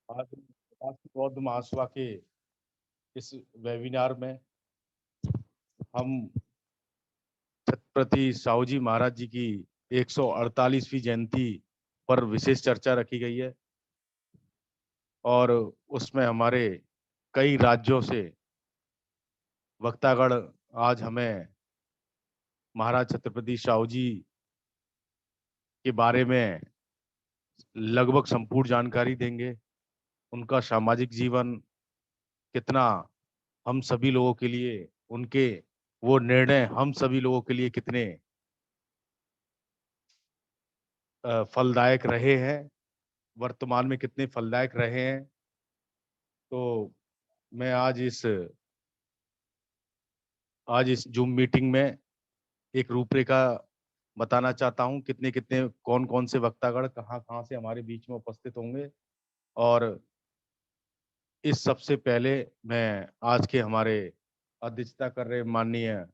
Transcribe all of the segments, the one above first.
आज राष्ट्रीय बौद्ध महासभा के इस वेबिनार में हम छत्रपति साहू जी महाराज जी की 148वीं जयंती पर विशेष चर्चा रखी गई है और उसमें हमारे कई राज्यों से वक्तागण आज हमें महाराज छत्रपति साहू जी के बारे में लगभग संपूर्ण जानकारी देंगे। उनका सामाजिक जीवन कितना हम सभी लोगों के लिए, उनके वो निर्णय हम सभी लोगों के लिए कितने फलदायक रहे हैं, वर्तमान में कितने फलदायक रहे हैं। तो मैं आज इस जूम मीटिंग में एक रूपरेखा बताना चाहता हूं, कितने कितने कौन कौन से वक्तागण कहाँ कहाँ से हमारे बीच में उपस्थित होंगे। और इस सबसे पहले मैं आज के हमारे अध्यक्षता कर रहे माननीय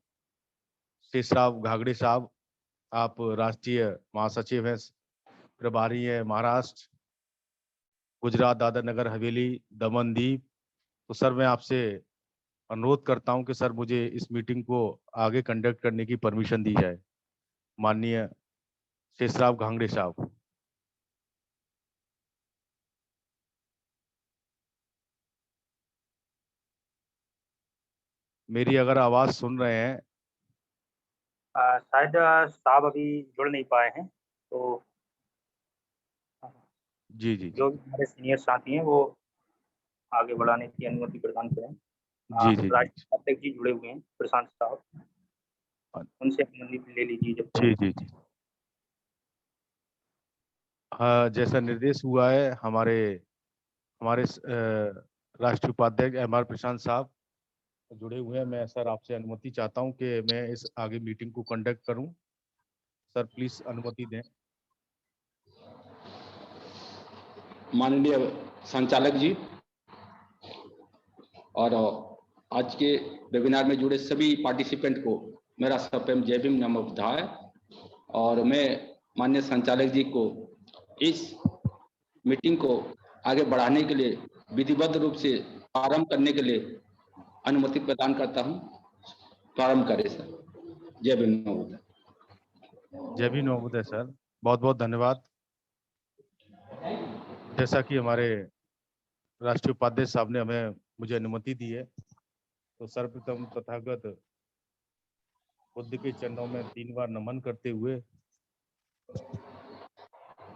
शेषराव घागड़े साहब, आप राष्ट्रीय महासचिव हैं, प्रभारी है महाराष्ट्र, गुजरात, दादर नगर हवेली, दमन दीव। तो सर मैं आपसे अनुरोध करता हूं कि सर मुझे इस मीटिंग को आगे कंडक्ट करने की परमिशन दी जाए। माननीय शेषराव घांगड़े साहब। मेरी अगर आवाज सुन रहे हैं? शायद साहब अभी जुड़ नहीं पाए हैं, तो जी जी जो जी हमारे सीनियर साथी हैं वो आगे बढ़ाने की अनुमति प्रदान करें। जी जी जी राष्ट्रीय अध्यक्ष जी जुड़े हुए हैं, प्रशांत साहब, उनसे अनुमति ले लीजिए जब तक। जी जी जी। हाँ, जैसा निर्देश हुआ है हमारे हमारे राष्ट्रीय उपाध्यक्ष एम.आर. प्रशांत साहब जुड़े हुए हैं। मैं सर आपसे अनुमति चाहता हूं कि मैं इस आगे मीटिंग को कंडक्ट करूं। सर प्लीज अनुमति दें। माननीय संचालक जी और आज के वेबिनार में जुड़े सभी पार्टिसिपेंट को मेरा सप्रेम जय भीम नमो बुद्धाय। और मैं माननीय संचालक जी को इस मीटिंग को आगे बढ़ाने के लिए विधिवत रूप से प्रारंभ करने के लिए अनुमति प्रदान करता हूं। प्रारंभ करें सर। जय भीम नमो बुद्धाय। जय भीम नमो बुद्धाय सर, बहुत बहुत धन्यवाद। जैसा कि हमारे राष्ट्रीय उपाध्यक्ष साहब ने मुझे अनुमति दी है, तो सर्वप्रथम तथागत बुद्ध के चरणों में 3 बार नमन करते हुए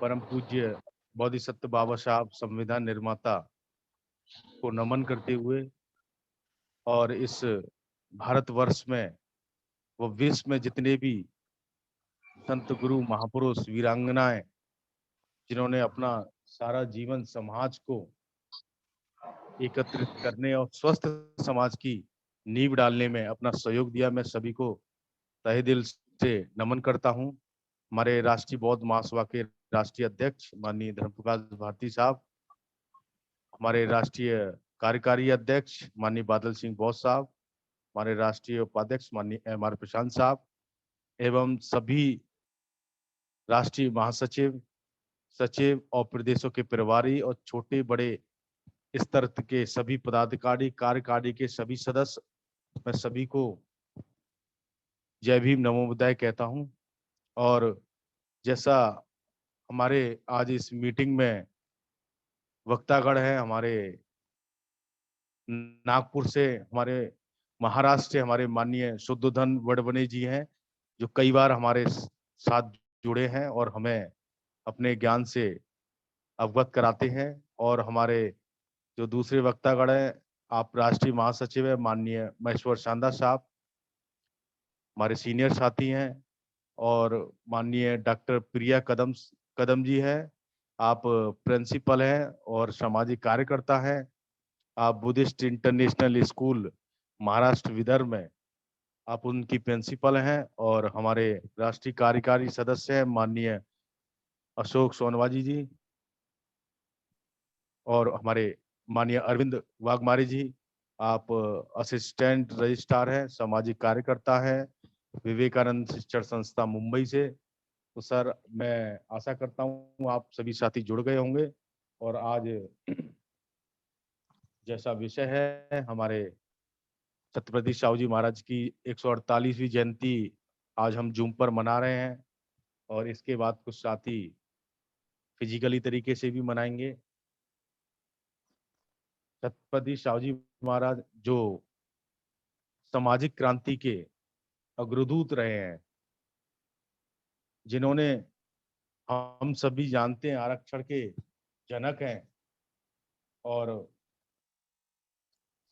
परम पूज्य बोधिसत्व बाबा साहब संविधान निर्माता को नमन करते हुए और इस भारतवर्ष में व विश्व में जितने भी संत गुरु महापुरुष वीरांगनाएं जिन्होंने अपना सारा जीवन समाज को एकत्रित करने और स्वस्थ समाज की नींव डालने में अपना सहयोग दिया, मैं सभी को तहे दिल से नमन करता हूं। हमारे राष्ट्रीय बौद्ध महासभा के राष्ट्रीय अध्यक्ष माननीय धर्मप्रकाश भारती साहब, हमारे राष्ट्रीय कार्यकारी अध्यक्ष माननीय बादल सिंह बोस साहब, हमारे राष्ट्रीय उपाध्यक्ष माननीय एम.आर. प्रशांत साहब एवं सभी राष्ट्रीय महासचिव, सचिव और प्रदेशों के प्रभारी और छोटे बड़े स्तर के सभी पदाधिकारी, कार्यकारी के सभी सदस्य, मैं सभी को जय भीम नमो बुद्धाय कहता हूं। और जैसा हमारे आज इस मीटिंग में वक्तागण है, हमारे नागपुर से, हमारे महाराष्ट्र से हमारे माननीय शुद्धोधन वडवने जी हैं, जो कई बार हमारे साथ जुड़े हैं और हमें अपने ज्ञान से अवगत कराते हैं। और हमारे जो दूसरे वक्तागण हैं, आप राष्ट्रीय महासचिव है माननीय महेश्वर शानदा साहब, हमारे सीनियर साथी हैं। और माननीय डॉक्टर प्रिया कदम जी हैं, आप प्रिंसिपल हैं और सामाजिक कार्यकर्ता हैं। आप Buddhist international school Maharashtra Vidarbha में आप उनकी प्रिंसिपल हैं। और हमारे राष्ट्रीय कार्यकारी सदस्य हैं माननीय अशोक सोनवाजी जी, और हमारे माननीय अरविंद वाघमारे जी, आप असिस्टेंट रजिस्ट्रार हैं, सामाजिक कार्यकर्ता हैं, विवेकानंद शिक्षण संस्था मुंबई से। तो सर मैं आशा करता हूँ आप सभी साथी जुड़ गए होंगे और आज जैसा विषय है, हमारे छत्रपति साहू जी महाराज की 148वीं जयंती आज हम जूम पर मना रहे हैं, और इसके बाद कुछ साथी फिजिकली तरीके से भी मनाएंगे। छत्रपति साहू जी महाराज जो सामाजिक क्रांति के अग्रदूत रहे हैं, जिन्होंने, हम सभी जानते हैं, आरक्षण के जनक हैं और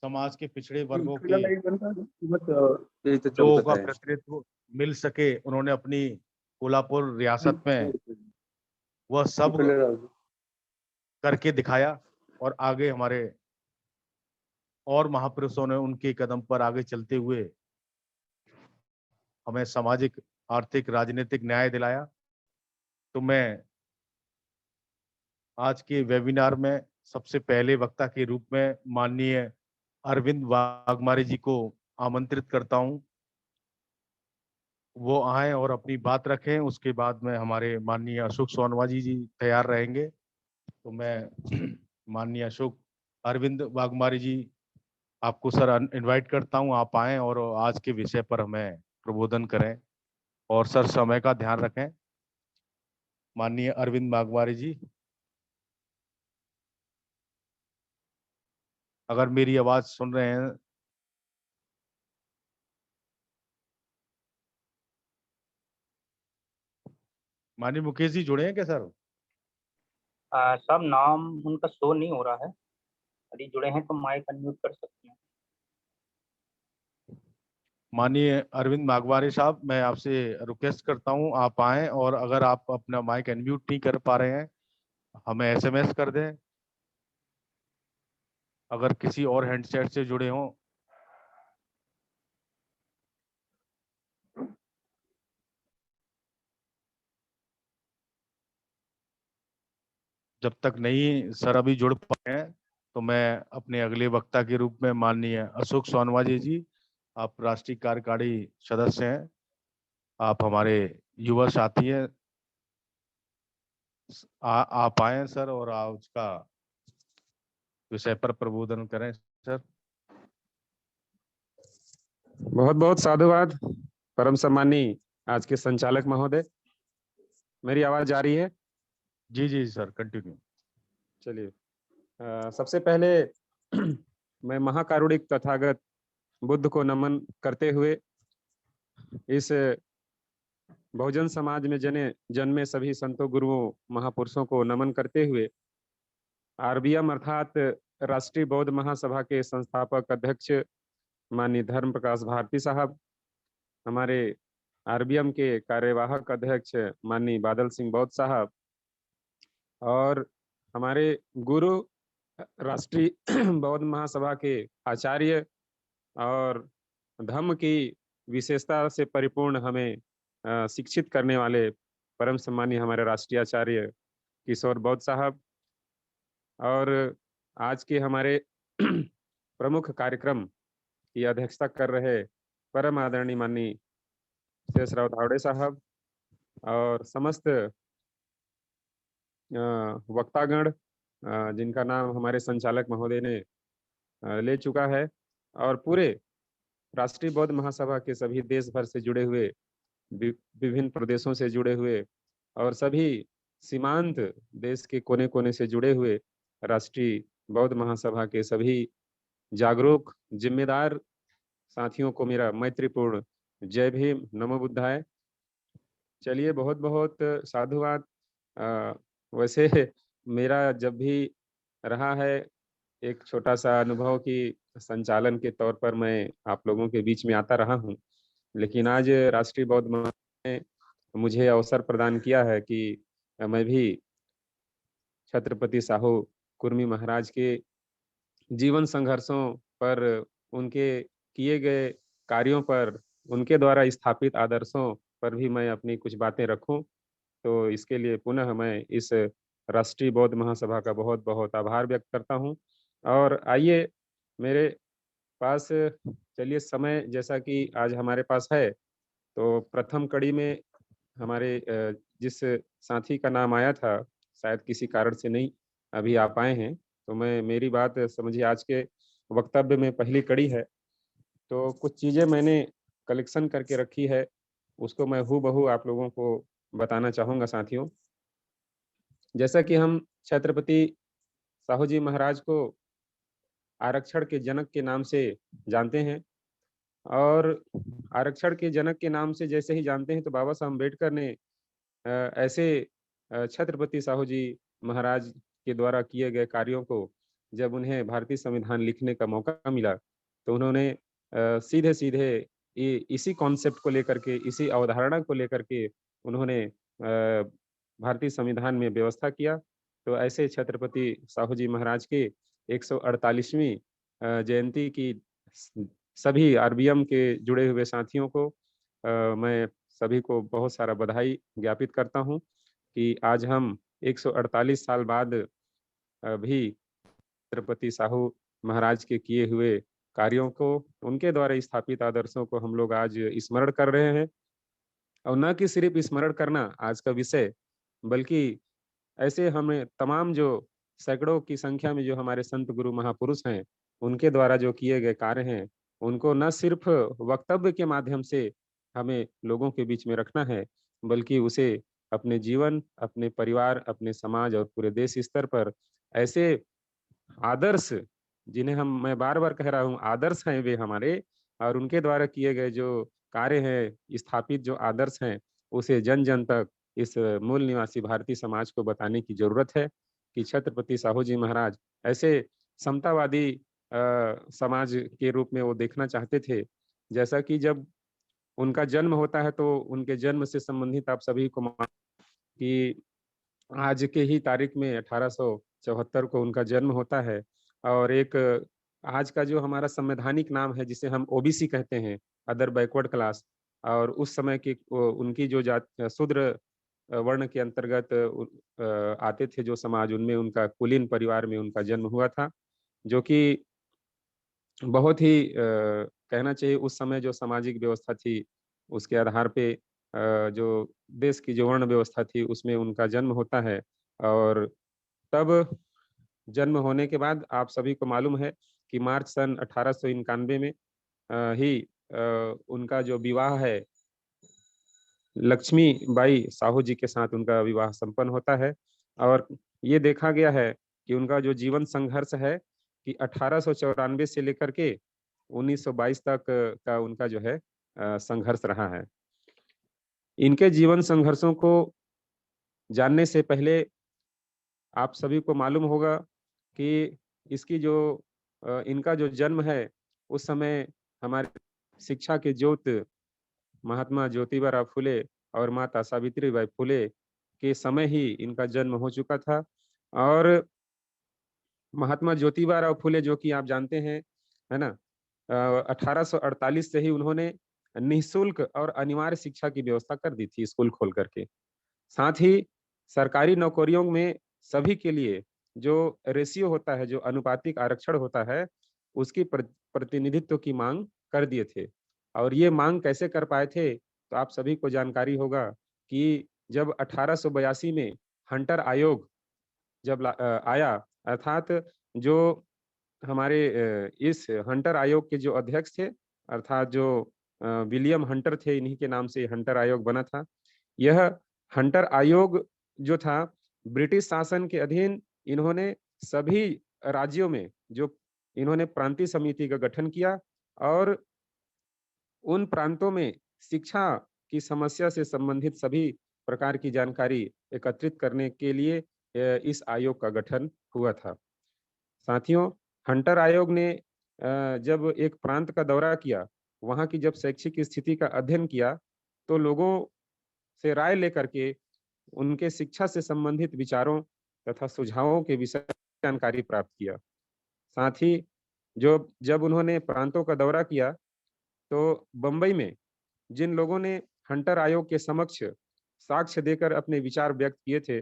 समाज के पिछड़े वर्गों के लोगों का प्रतिनिधित्व मिल सके, उन्होंने अपनी कोल्हापुर रियासत में वह सब करके दिखाया, और आगे हमारे और महापुरुषों ने उनके कदम पर आगे चलते हुए हमें सामाजिक, आर्थिक, राजनीतिक न्याय दिलाया। तो मैं आज के वेबिनार में सबसे पहले वक्ता के रूप में माननीय अरविंद वाघमारे जी को आमंत्रित करता हूं, वो आए और अपनी बात रखें। उसके बाद में हमारे माननीय अशोक सोनवाजी जी तैयार रहेंगे। तो मैं माननीय अशोक अरविंद वाघमारे जी, आपको सर इनवाइट करता हूं, आप आएं और आज के विषय पर हमें प्रबोधन करें। और सर समय का ध्यान रखें। माननीय अरविंद वाघमारे जी, अगर मेरी आवाज सुन रहे हैं। माननीय मुकेश जी जुड़े हैं क्या सर? सब नाम उनका शो नहीं हो रहा है, यदि जुड़े हैं तो माइक अनम्यूट कर सकते हैं। माननीय अरविंद वाघमारे साहब, मैं आपसे रिक्वेस्ट करता हूं, आप आएं, और अगर आप अपना माइक अनम्यूट नहीं कर पा रहे हैं, हमें एसएमएस कर दें। अगर किसी और हैंडसेट से जुड़े हों, जब तक नहीं सर अभी जुड़ पाए हैं, तो मैं अपने अगले वक्ता के रूप में माननीय अशोक सोनवाजी जी, आप राष्ट्रीय कार्यकारी सदस्य हैं, आप हमारे युवा साथी हैं, आप आए सर और आज का विषय पर प्रबोधन करें सर। बहुत बहुत साधुवाद परम सम्मानी आज के संचालक महोदय। मेरी आवाज आ रही है? जी जी सर, कंटिन्यू। चलिए, सबसे पहले मैं महाकारुणिक तथागत बुद्ध को नमन करते हुए इस बहुजन समाज में जन्मे सभी संतों, गुरुओं, महापुरुषों को नमन करते हुए आरबीएम अर्थात राष्ट्रीय बौद्ध महासभा के संस्थापक अध्यक्ष माननीय धर्म प्रकाश भारती साहब, हमारे आरबीएम के कार्यवाहक अध्यक्ष माननीय बादल सिंह बौद्ध साहब, और हमारे गुरु राष्ट्रीय बौद्ध महासभा के आचार्य और धम्म की विशेषता से परिपूर्ण हमें शिक्षित करने वाले परम सम्मानीय हमारे राष्ट्रीय आचार्य किशोर बौद्ध साहब, और आज के हमारे प्रमुख कार्यक्रम की अध्यक्षता कर रहे परम आदरणीय माननीय शेषराव धावड़े साहब, और समस्त वक्तागण जिनका नाम हमारे संचालक महोदय ने ले चुका है, और पूरे राष्ट्रीय बौद्ध महासभा के सभी देश भर से जुड़े हुए, विभिन्न प्रदेशों से जुड़े हुए, और सभी सीमांत देश के कोने कोने से जुड़े हुए राष्ट्रीय बौद्ध महासभा के सभी जागरूक जिम्मेदार साथियों को मेरा मैत्रीपूर्ण जय भीम, नमो बुद्धाय। चलिए, बहुत बहुत साधुवाद। वैसे मेरा जब भी रहा है एक छोटा सा अनुभव कि संचालन के तौर पर मैं आप लोगों के बीच में आता रहा हूं, लेकिन आज राष्ट्रीय बौद्ध महासभा ने मुझे अवसर प्रदान किया है कि मैं भी छत्रपति साहू कुर्मी महाराज के जीवन संघर्षों पर, उनके किए गए कार्यों पर, उनके द्वारा स्थापित आदर्शों पर भी मैं अपनी कुछ बातें रखूं। तो इसके लिए पुनः मैं इस राष्ट्रीय बौद्ध महासभा का बहुत बहुत आभार व्यक्त करता हूं। और आइए, मेरे पास, चलिए, समय जैसा कि आज हमारे पास है, तो प्रथम कड़ी में हमारे जिस साथी का नाम आया था, शायद किसी कारण से नहीं अभी आ पाए हैं, तो मेरी बात समझिए आज के वक्तव्य में पहली कड़ी है। तो कुछ चीज़ें मैंने कलेक्शन करके रखी है, उसको मैं हूबहू आप लोगों को बताना चाहूँगा साथियों। जैसा कि हम छत्रपति साहू जी महाराज को आरक्षण के जनक के नाम से जानते हैं, और आरक्षण के जनक के नाम से जैसे ही जानते हैं तो बाबा साहब अम्बेडकर ने ऐसे छत्रपति साहू जी महाराज के द्वारा किए गए कार्यों को जब उन्हें भारतीय संविधान लिखने का मौका मिला, तो उन्होंने सीधे-सीधे इसी कॉन्सेप्ट को लेकर के, इसी अवधारणा को लेकर के उन्होंने भारतीय संविधान में व्यवस्था किया। तो ऐसे छत्रपति साहू जी महाराज के 148वीं जयंती की सभी आरबीएम के जुड़े हुए साथियों को मैं सभी को बहुत सारा बधाई ज्ञापित करता हूँ कि आज हम 148 साल बाद भी छत्रपति साहू महाराज के किए हुए कार्यों को, उनके द्वारा स्थापित आदर्शों को हम लोग आज स्मरण कर रहे हैं। और न कि सिर्फ स्मरण करना आज का विषय, बल्कि ऐसे हमें तमाम जो सैकड़ों की संख्या में जो हमारे संत गुरु महापुरुष हैं, उनके द्वारा जो किए गए कार्य हैं, उनको न सिर्फ वक्तव्य के माध्यम से हमें लोगों के बीच में रखना है, बल्कि उसे अपने जीवन, अपने परिवार, अपने समाज और पूरे देश स्तर पर ऐसे आदर्श, जिन्हें मैं बार-बार कह रहा हूँ आदर्श हैं वे हमारे, और उनके द्वारा किए गए जो कार्य हैं, स्थापित जो आदर्श हैं, उसे जन-जन तक इस मूल निवासी भारतीय समाज को बताने की ज़रूरत है कि छत्रपति साहू जी महाराज ऐसे समतावादी समाज के रूप में वो देखना चाहते थे। जैसा कि जब उनका जन्म होता है तो उनके जन्म से संबंधित आप सभी को कि आज के ही तारीख में 1874 को उनका जन्म होता है, और एक आज का जो हमारा संवैधानिक नाम है जिसे हम ओबीसी कहते हैं, अदर बैकवर्ड क्लास, और उस समय की उनकी जो शूद्र वर्ण के अंतर्गत आते थे जो समाज, उनमें उनका कुलीन परिवार में उनका जन्म हुआ था, जो कि बहुत ही कहना चाहिए उस समय जो सामाजिक व्यवस्था थी, उसके आधार पे जो देश की जो वर्ण व्यवस्था थी, उसमें उनका जन्म होता है। और तब जन्म होने के बाद आप सभी को मालूम है कि मार्च सन 1891 में ही उनका जो विवाह है, लक्ष्मीबाई साहू जी के साथ उनका विवाह संपन्न होता है। और ये देखा गया है कि उनका जो जीवन संघर्ष है कि 1894 से लेकर के 1922 तक का उनका जो है संघर्ष रहा है। इनके जीवन संघर्षों को जानने से पहले आप सभी को मालूम होगा कि इसकी जो इनका जो जन्म है, उस समय हमारे शिक्षा के ज्योत महात्मा ज्योतिबा राव फुले और माता सावित्रीबाई फुले के समय ही इनका जन्म हो चुका था। और महात्मा ज्योतिबा राव फुले, जो कि आप जानते हैं, है ना, 1848 से ही उन्होंने निःशुल्क और अनिवार्य शिक्षा की व्यवस्था कर दी थी स्कूल खोल करके। साथ ही सरकारी नौकरियों में सभी के लिए जो रेशियो होता है, जो अनुपातिक आरक्षण होता है, उसकी प्रतिनिधित्व की मांग कर दिए थे। और ये मांग कैसे कर पाए थे, तो आप सभी को जानकारी होगा कि जब 1882 में हंटर आयोग जब आया, अर्थात जो हमारे इस हंटर आयोग के जो अध्यक्ष थे, अर्थात जो विलियम हंटर थे, इन्हीं के नाम से हंटर आयोग बना था। यह हंटर आयोग जो था, ब्रिटिश शासन के अधीन इन्होंने सभी राज्यों में जो इन्होंने प्रांतीय समिति का गठन किया, और उन प्रांतों में शिक्षा की समस्या से संबंधित सभी प्रकार की जानकारी एकत्रित करने के लिए इस आयोग का गठन हुआ था। साथियों, हंटर आयोग ने जब एक प्रांत का दौरा किया, वहाँ की जब शैक्षिक स्थिति का अध्ययन किया, तो लोगों से राय लेकर के उनके शिक्षा से संबंधित विचारों तथा सुझावों के विषय में जानकारी प्राप्त किया। साथ ही जो जब उन्होंने प्रांतों का दौरा किया, तो बम्बई में जिन लोगों ने हंटर आयोग के समक्ष साक्ष्य देकर अपने विचार व्यक्त किए थे,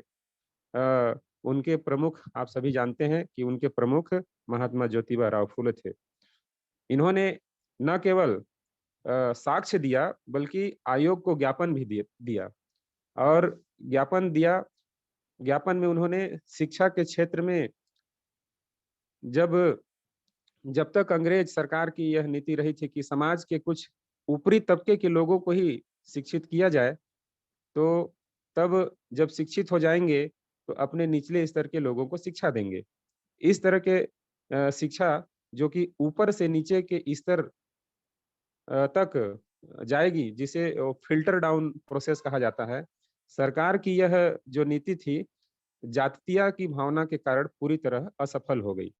उनके प्रमुख आप सभी जानते हैं कि उनके प्रमुख महात्मा ज्योतिबा राव फुले थे। इन्होंने न केवल साक्ष्य दिया, बल्कि आयोग को ज्ञापन भी दिया, और ज्ञापन में उन्होंने शिक्षा के क्षेत्र में जब तक अंग्रेज सरकार की यह नीति रही थी कि समाज के कुछ ऊपरी तबके के लोगों को ही शिक्षित किया जाए, तो तब जब शिक्षित हो जाएंगे तो अपने निचले स्तर के लोगों को शिक्षा देंगे। इस तरह के शिक्षा जो कि ऊपर से नीचे के स्तर तक जाएगी, जिसे फ़िल्टर डाउन प्रोसेस कहा जाता है। सरकार की यह जो नीति थी, जातीयता की भावना के कारण पूरी तरह असफल हो गई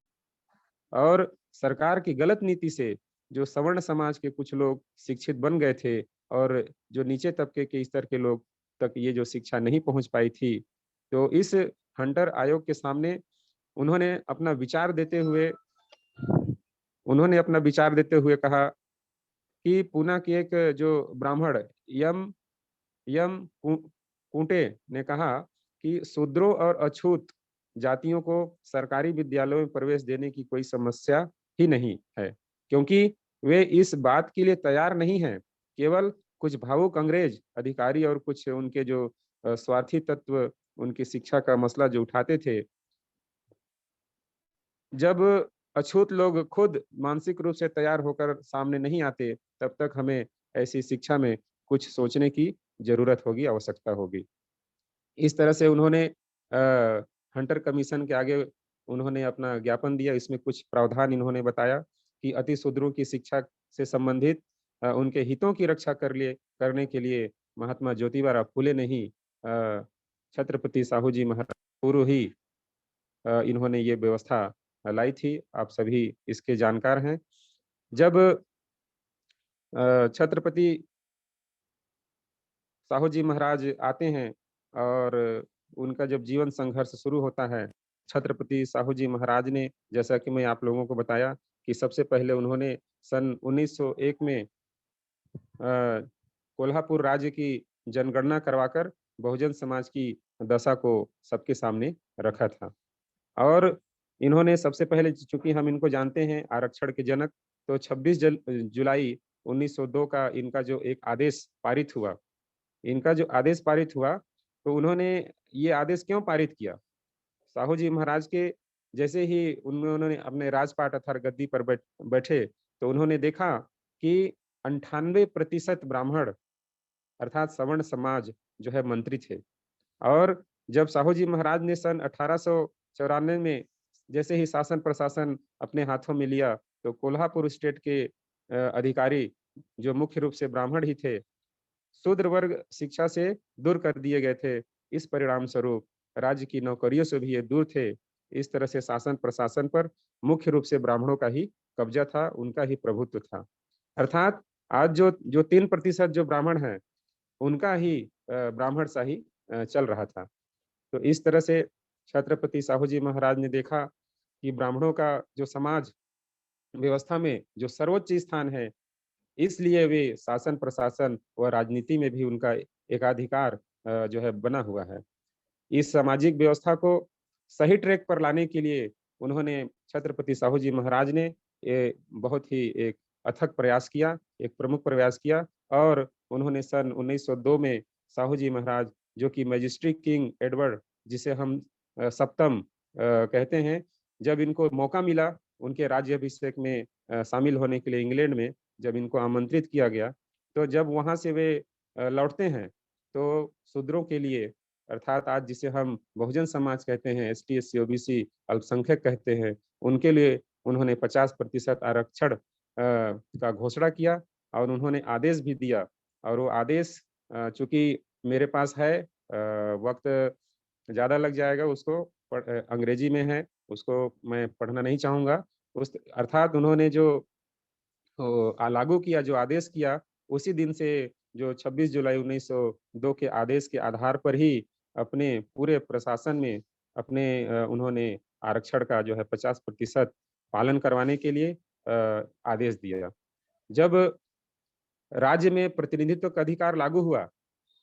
और सरकार की गलत नीति से जो सवर्ण समाज के कुछ लोग शिक्षित बन गए थे और जो नीचे तबके के स्तर के लोग तक ये जो शिक्षा नहीं पहुंच पाई थी, तो इस हंटर आयोग के सामने उन्होंने अपना विचार देते हुए कहा कि पूना के एक जो ब्राह्मण यम यम कूटे ने कहा कि शूद्रों और अछूत जातियों को सरकारी विद्यालयों में प्रवेश देने की कोई समस्या ही नहीं है, क्योंकि वे इस बात के लिए तैयार नहीं हैं। केवल कुछ भावुक अंग्रेज अधिकारी और कुछ उनके जो स्वार्थी तत्व उनकी शिक्षा का मसला जो उठाते थे, जब अछूत लोग खुद मानसिक रूप से तैयार होकर सामने नहीं आते, तब तक हमें ऐसी शिक्षा में कुछ सोचने की जरूरत होगी, आवश्यकता होगी। इस तरह से उन्होंने हंटर कमीशन के आगे उन्होंने अपना ज्ञापन दिया। इसमें कुछ प्रावधान इन्होंने बताया कि अति शूद्रों की शिक्षा से संबंधित उनके हितों की रक्षा करने के लिए महात्मा ज्योतिबा फुले ने ही छत्रपति साहू जी महाराज पूर्व ही इन्होंने ये व्यवस्था लाई थी। आप सभी इसके जानकार हैं। जब छत्रपति साहू जी महाराज आते हैं और उनका जब जीवन संघर्ष शुरू होता है, छत्रपति साहू जी महाराज ने, जैसा कि मैं आप लोगों को बताया कि सबसे पहले उन्होंने सन 1901 में कोल्हापुर राज्य की जनगणना करवाकर बहुजन समाज की दशा को सबके सामने रखा था। और इन्होंने सबसे पहले, चूंकि हम इनको जानते हैं आरक्षण के जनक, तो 26 जुलाई 1902 का इनका जो एक आदेश पारित हुआ, तो उन्होंने ये आदेश क्यों पारित किया? साहू जी महाराज के जैसे ही उन्होंने अपने राजपाट अर्थात गद्दी पर बैठे, तो उन्होंने देखा कि 98% ब्राह्मण अर्थात सवर्ण समाज जो है मंत्री थे। और जब साहू जी महाराज ने सन 1894 में जैसे ही शासन प्रशासन अपने हाथों में लिया, तो कोल्हापुर स्टेट के अधिकारी जो मुख्य रूप से ब्राह्मण ही थे, शूद्र वर्ग शिक्षा से दूर कर दिए गए थे। इस परिणाम स्वरूप राज्य की नौकरियों से भी ये दूर थे। इस तरह से शासन प्रशासन पर मुख्य रूप से ब्राह्मणों का ही कब्जा था, उनका ही प्रभुत्व था। अर्थात आज जो 3% जो ब्राह्मण हैं, उनका ही ब्राह्मणशाही चल रहा था। तो इस तरह से छत्रपति साहू जी महाराज ने देखा कि ब्राह्मणों का जो समाज व्यवस्था में जो सर्वोच्च स्थान है, इसलिए वे शासन प्रशासन व राजनीति में भी उनका एकाधिकार जो है बना हुआ है। इस सामाजिक व्यवस्था को सही ट्रैक पर लाने के लिए उन्होंने, छत्रपति साहू जी महाराज ने ये बहुत ही एक अथक प्रयास किया, एक प्रमुख प्रयास किया। और उन्होंने सन 1902 में साहू जी महाराज, जो कि मैजिस्ट्रेट किंग एडवर्ड, जिसे हम सप्तम कहते हैं, जब इनको मौका मिला उनके राज्याभिषेक में शामिल होने के लिए इंग्लैंड में जब इनको आमंत्रित किया गया, तो जब वहां से वे लौटते हैं, तो शूद्रों के लिए, अर्थात आज जिसे हम बहुजन समाज कहते हैं, एसटी एससी ओबीसी अल्पसंख्यक कहते हैं, उनके लिए उन्होंने 50% आरक्षण का घोषणा किया और उन्होंने आदेश भी दिया। और वो आदेश चूंकि मेरे पास है, वक्त ज्यादा लग जाएगा, उसको अंग्रेजी में है, उसको मैं पढ़ना नहीं चाहूंगा। उस अर्थात उन्होंने जो लागू किया, जो आदेश किया, उसी दिन से जो 26 जुलाई 1902 के आदेश के आधार पर ही अपने पूरे प्रशासन में अपने उन्होंने आरक्षण का जो है 50% पालन करवाने के लिए आदेश दिया। जब राज्य में प्रतिनिधित्व का अधिकार लागू हुआ,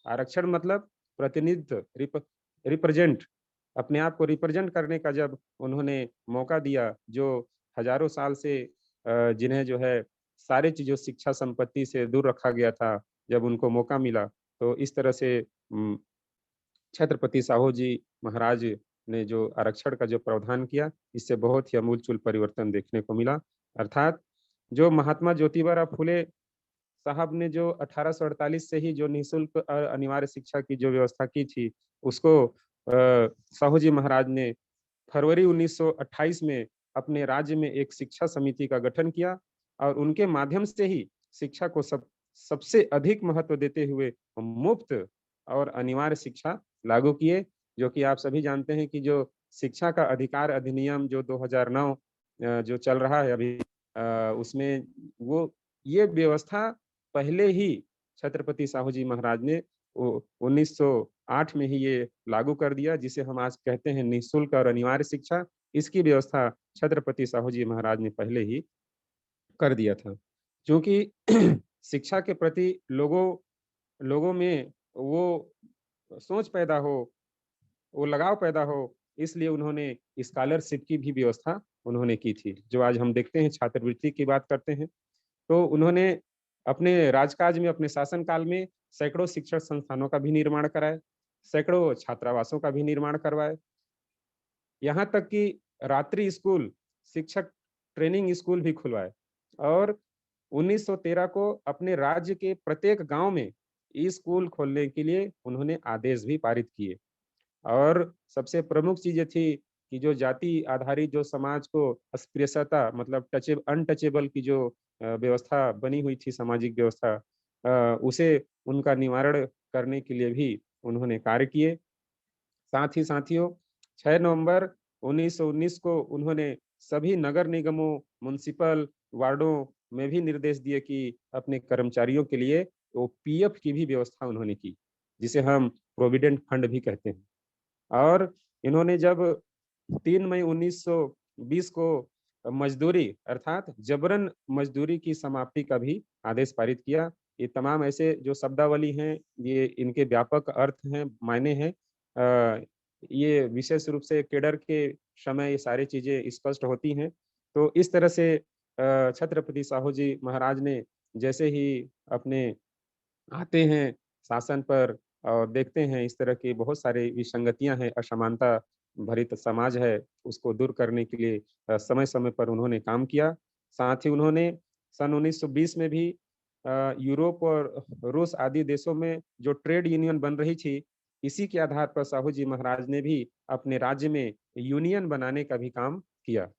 आरक्षण मतलब प्रतिनिधित्व, रिप्रेजेंट, अपने आप को रिप्रेजेंट करने का जब उन्होंने मौका दिया, जो हजारों साल से जिन्हें जो है सारी चीजों, शिक्षा संपत्ति से दूर रखा गया था, जब उनको मौका मिला, तो इस तरह से छत्रपति साहू जी महाराज ने जो आरक्षण का जो प्रावधान किया, इससे बहुत ही आमूल-चूल परिवर्तन देखने को मिला। अर्थात जो महात्मा ज्योतिबा फुले साहब ने जो 1848 से ही जो निःशुल्क अनिवार्य शिक्षा की जो व्यवस्था की थी, उसको साहू जी महाराज ने फरवरी 1928 में अपने राज्य में एक शिक्षा समिति का गठन किया और उनके माध्यम से ही शिक्षा को सबसे अधिक महत्व देते हुए मुफ्त और अनिवार्य शिक्षा लागू किए, जो कि आप सभी जानते हैं कि जो शिक्षा का अधिकार अधिनियम जो 2009 जो चल रहा है अभी, उसमें वो ये व्यवस्था पहले ही छत्रपति साहू जी महाराज ने 1908 में ही ये लागू कर दिया, जिसे हम आज कहते हैं निःशुल्क और अनिवार्य शिक्षा। इसकी व्यवस्था छत्रपति साहू जी महाराज ने पहले ही कर दिया था। क्योंकि शिक्षा के प्रति लोगों में वो सोच पैदा हो, वो लगाव पैदा हो, इसलिए उन्होंने स्कॉलरशिप की भी व्यवस्था उन्होंने की थी। जो आज हम देखते हैं, छात्रवृत्ति की बात करते हैं, तो उन्होंने अपने राजकाज में, अपने शासन काल में सैकड़ों शिक्षण संस्थानों का भी निर्माण कराए, सैकड़ों छात्रावासों का भी निर्माण करवाए। यहाँ तक कि रात्रि स्कूल, शिक्षक ट्रेनिंग स्कूल भी खुलवाए और 1913 को अपने राज्य के प्रत्येक गांव में स्कूल खोलने के लिए उन्होंने आदेश भी पारित किए। और सबसे प्रमुख चीज ये थी कि जो जाति आधारित जो समाज को अस्पृश्यता मतलब अनटचेबल की जो व्यवस्था बनी हुई थी, सामाजिक व्यवस्था, उसे उनका निवारण करने के लिए भी उन्होंने कार्य किए। साथ ही साथियों, 6 नवंबर 1919 को उन्होंने सभी नगर निगमों, म्युनिसिपल वार्डों में भी निर्देश दिए कि अपने कर्मचारियों के लिए वो पीएफ की भी व्यवस्था उन्होंने की, जिसे हम प्रोविडेंट फंड भी कहते हैं। और इन्होंने जब 3 मई 1920 को मजदूरी अर्थात जबरन मजदूरी की समाप्ति का भी आदेश पारित किया। ये तमाम ऐसे जो शब्दावली हैं, ये इनके व्यापक अर्थ हैं, मायने हैं। ये विशेष रूप से केडर के समय ये सारी चीजें स्पष्ट होती हैं। तो इस तरह से छत्रपति साहू जी महाराज ने जैसे ही अपने आते हैं शासन पर और देखते हैं इस तरह की बहुत सारी विसंगतियां हैं, असमानता भरित समाज है, उसको दूर करने के लिए समय-समय पर उन्होंने काम किया। साथ ही उन्होंने सन 1920 में भी यूरोप और रूस आदि देशों में जो ट्रेड यूनियन बन रही थी, इसी के आधार पर साहू जी महाराज ने भी अपने राज्य में यूनियन बनाने का भी काम किया।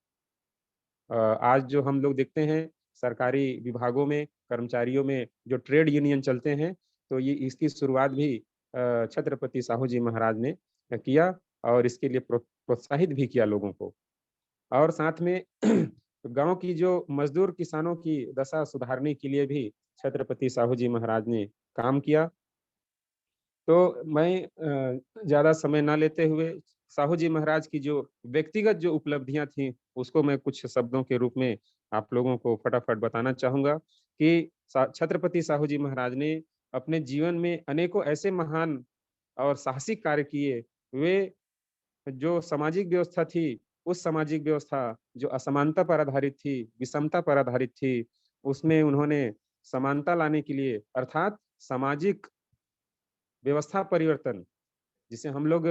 आज जो हम लोग देखते हैं सरकारी विभागों में कर्मचारियों में जो ट्रेड यूनियन चलते हैं, तो ये इसकी शुरुआत भी छत्रपति साहू जी महाराज ने किया और इसके लिए प्रोत्साहित भी किया लोगों को। और साथ में गांव की जो मजदूर किसानों की दशा सुधारने के लिए भी छत्रपति साहू जी महाराज ने काम किया। तो मैं ज़्यादा समय ना लेते हुए साहू जी महाराज की जो व्यक्तिगत जो उपलब्धियां थी, उसको मैं कुछ शब्दों के रूप में आप लोगों को फटाफट बताना चाहूँगा कि छत्रपति साहू जी महाराज ने अपने जीवन में अनेकों ऐसे महान और साहसिक कार्य किए। वे जो सामाजिक व्यवस्था थी, उस सामाजिक व्यवस्था जो असमानता पर आधारित थी, विषमता पर आधारित थी, उसमें उन्होंने समानता लाने के लिए अर्थात सामाजिक व्यवस्था परिवर्तन, जिसे हम लोग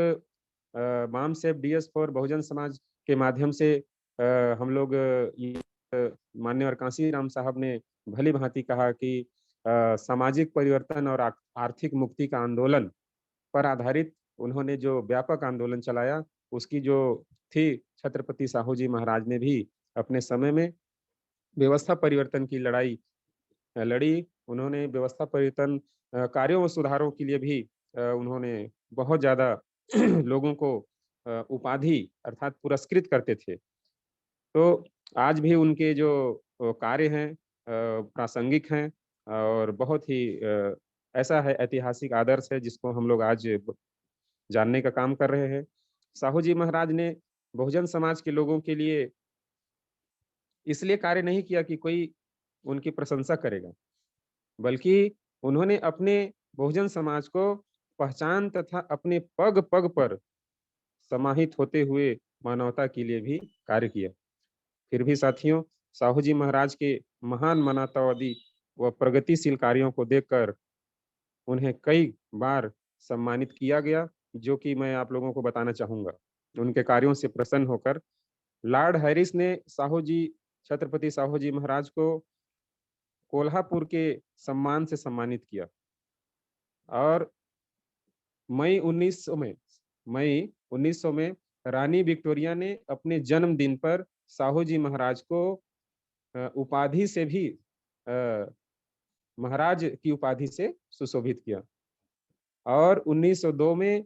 balm safe DS for Bahujan Samaj के माध्यम से हम लोग माननीय कांसी राम साहब ने भली भांति कहा कि सामाजिक परिवर्तन और आर्थिक मुक्ति का आंदोलन पर आधारित उन्होंने जो व्यापक आंदोलन चलाया, उसकी जो थी छत्रपति साहू जी महाराज ने भी अपने समय में व्यवस्था परिवर्तन की लड़ाई लड़ी। उन्होंने व्यवस्था परिवर्तन कार्यों और सुधारों के लिए भी उन्होंने बहुत ज़्यादा लोगों को उपाधि अर्थात पुरस्कृत करते थे। तो आज भी उनके जो कार्य हैं प्रासंगिक हैं और बहुत ही ऐसा है ऐतिहासिक आदर्श है जिसको हम लोग आज जानने का काम कर रहे हैं। साहू जी महाराज ने बहुजन समाज के लोगों के लिए इसलिए कार्य नहीं किया कि कोई उनकी प्रशंसा करेगा, बल्कि उन्होंने अपने बहुजन समाज को पहचान तथा अपने पग-पग पर समाहित होते हुए मानवता के लिए भी कार्य किया। फिर भी साथियों, साहू जी महाराज के महान मानवतावादी व प्रगतिशील कार्यों को देखकर उन्हें कई बार सम्मानित किया गया, जो कि मैं आप लोगों को बताना चाहूँगा। उनके कार्यों से प्रसन्न होकर लॉर्ड हैरिस ने साहू जी, छत्रपति साहू जी महाराज को कोल्हापुर के सम्मान से सम्मानित किया और मई 1900 में रानी विक्टोरिया ने अपने जन्मदिन पर साहू जी महाराज को उपाधि से भी महाराज की उपाधि से सुशोभित किया और 1902 में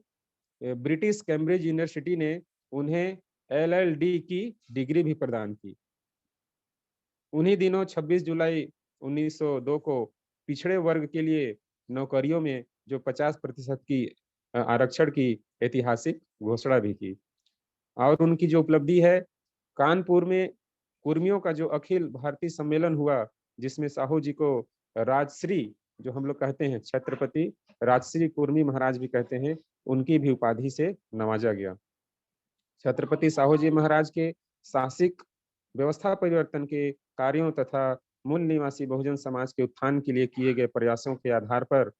ब्रिटिश कैम्ब्रिज यूनिवर्सिटी ने उन्हें LLD की डिग्री भी प्रदान की। उन्हीं दिनों 26 जुलाई 1902 को पिछड़े वर्ग के लिए नौकरियों में जो 50% की आरक्षण की ऐतिहासिक घोषणा भी की और उनकी जो उपलब्धि है, कानपुर में कुर्मियों का जो अखिल भारतीय सम्मेलन हुआ जिसमें साहू जी को राजश्री, जो हम लोग कहते हैं छत्रपति राजश्री कुर्मी महाराज भी कहते हैं, उनकी भी उपाधि से नवाजा गया। छत्रपति साहू जी महाराज के साहसिक व्यवस्था परिवर्तन के कार्यों तथा मूल निवासी बहुजन समाज के उत्थान के लिए किए गए प्रयासों के आधार पर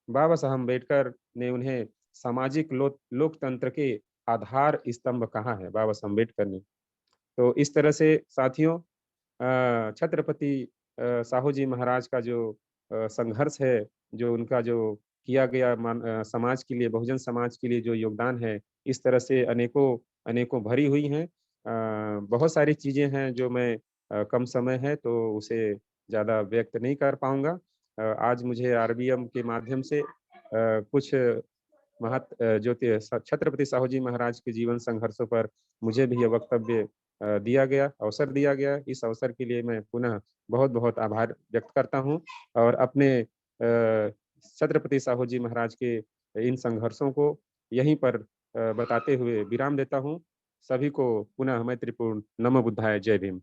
बाबा साहब अम्बेडकर ने उन्हें सामाजिक लोकतंत्र के आधार स्तंभ कहा है, बाबा साहब अम्बेडकर ने। तो इस तरह से साथियों, छत्रपति साहू जी महाराज का जो संघर्ष है, जो उनका जो किया गया समाज के लिए, बहुजन समाज के लिए जो योगदान है, इस तरह से अनेकों भरी हुई हैं। बहुत सारी चीजें हैं जो मैं कम समय है तो उसे ज़्यादा व्यक्त नहीं कर पाऊंगा। आज मुझे RBM के माध्यम से कुछ जो छत्रपति साहू जी महाराज के जीवन संघर्षों पर मुझे भी यह वक्तव्य दिया गया, अवसर दिया गया। इस अवसर के लिए मैं पुनः बहुत बहुत आभार व्यक्त करता हूं और अपने छत्रपति साहू जी महाराज के इन संघर्षों को यहीं पर बताते हुए विराम देता हूं। सभी को पुनः मैत्रीपूर्ण नमो बुद्धाय, जय भीम।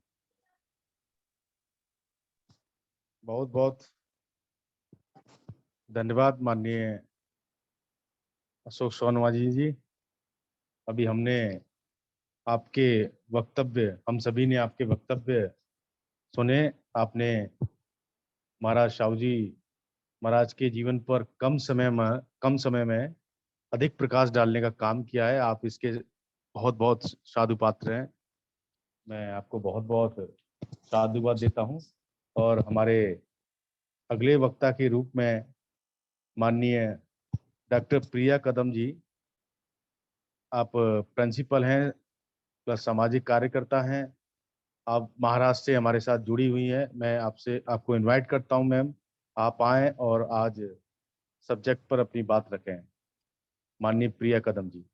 बहुत बहुत धन्यवाद माननीय अशोक सोनवाजी जी। अभी हमने आपके वक्तव्य, हम सभी ने आपके वक्तव्य सुने। आपने महाराज साहू जी महाराज के जीवन पर कम समय में अधिक प्रकाश डालने का काम किया है। आप इसके बहुत बहुत साधु पात्र हैं। मैं आपको बहुत बहुत साधुवाद देता हूं। और हमारे अगले वक्ता के रूप में माननीय डॉक्टर प्रिया कदम जी, आप प्रिंसिपल हैं प्लस सामाजिक कार्यकर्ता हैं। आप महाराष्ट्र से हमारे साथ जुड़ी हुई हैं। मैं आपको इनवाइट करता हूं मैम, आप आएं और आज सब्जेक्ट पर अपनी बात रखें। माननीय प्रिया कदम जी।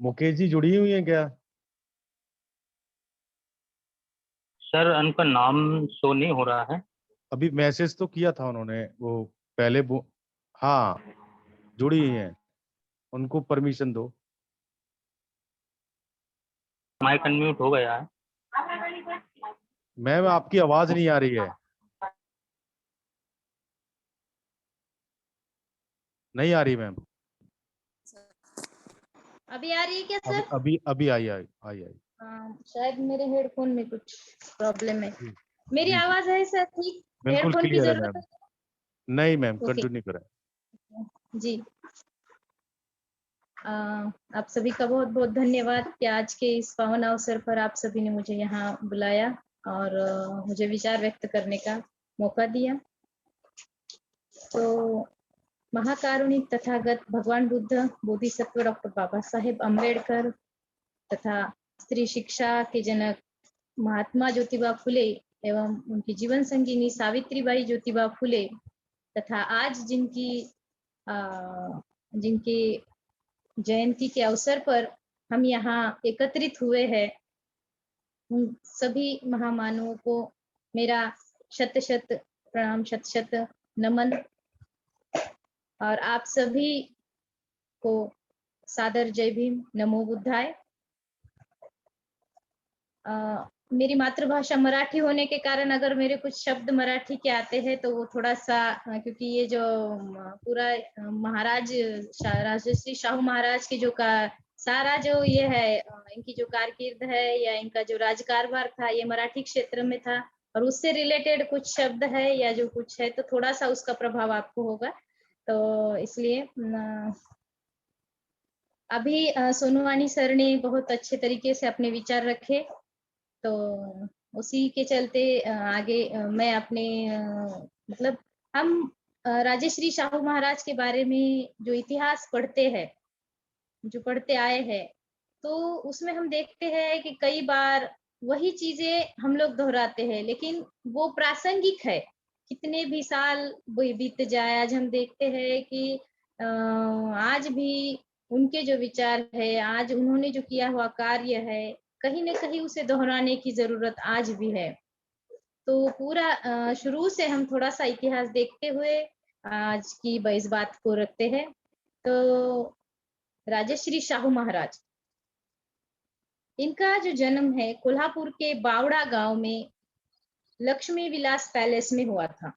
मुकेश जी जुड़ी हुई हैं क्या? सर उनका नाम शो नहीं हो रहा है। अभी मैसेज तो किया था उन्होंने, वो पहले हाँ जुड़ी हुई हैं, उनको परमिशन दो। माइक अनम्यूट हो गया है। मैम आपकी आवाज नहीं आ रही है। नहीं आ रही मैम। अभी आ रही है क्या सर? अभी आई। शायद मेरे हेडफोन में कुछ प्रॉब्लम है। मेरी जी, आवाज है सर ठीक? बिल्कुल हेडफोन की क्लियर है जरूरत मैम। है? नहीं मैम, ओके कंटिन्यू करें। जी। आप सभी का बहुत बहुत धन्यवाद कि आज के इस पावन अवसर पर आप सभी ने मुझे यहाँ बुलाया और मुझे विचार व्यक्त करने का मौका दिया। तो महाकारुणिक तथागत भगवान बुद्ध, बोधिसत्व डॉक्टर बाबा साहेब अम्बेडकर तथा स्त्री शिक्षा के जनक महात्मा ज्योतिबा फुले एवं उनकी जीवन संगिनी सावित्रीबाई ज्योतिबा फुले तथा आज जिनकी जयंती के अवसर पर हम यहाँ एकत्रित हुए हैं, उन सभी महामानवों को मेरा शत शत प्रणाम, शत शत नमन और आप सभी को सादर जय भीम, नमो बुद्धाय। मेरी मातृभाषा मराठी होने के कारण अगर मेरे कुछ शब्द मराठी के आते हैं तो वो थोड़ा सा, क्योंकि ये जो पूरा महाराज राजश्री शाहू महाराज के जो का सारा जो ये है इनकी जो कारकिर्द है या इनका जो राजकारभार था ये मराठी क्षेत्र में था, और उससे रिलेटेड कुछ शब्द है या जो कुछ है तो थोड़ा सा उसका प्रभाव आपको होगा। तो इसलिए अभी सोनूवाणी सर ने बहुत अच्छे तरीके से अपने विचार रखे, तो उसी के चलते आगे मैं अपने मतलब हम राजश्री शाहू महाराज के बारे में जो इतिहास पढ़ते हैं, जो पढ़ते आए हैं, तो उसमें हम देखते हैं कि कई बार वही चीजें हम लोग दोहराते हैं, लेकिन वो प्रासंगिक है। कितने भी साल बीत जाए, आज हम देखते हैं कि आज भी उनके जो विचार है, आज उन्होंने जो किया हुआ कार्य है, कहीं न कहीं उसे दोहराने की जरूरत आज भी है। तो पूरा शुरू से हम थोड़ा सा इतिहास देखते हुए आज की इस बात को रखते हैं। तो राजश्री शाहू महाराज, इनका जो जन्म है कोल्हापुर के बावड़ा गांव में लक्ष्मी विलास पैलेस में हुआ था।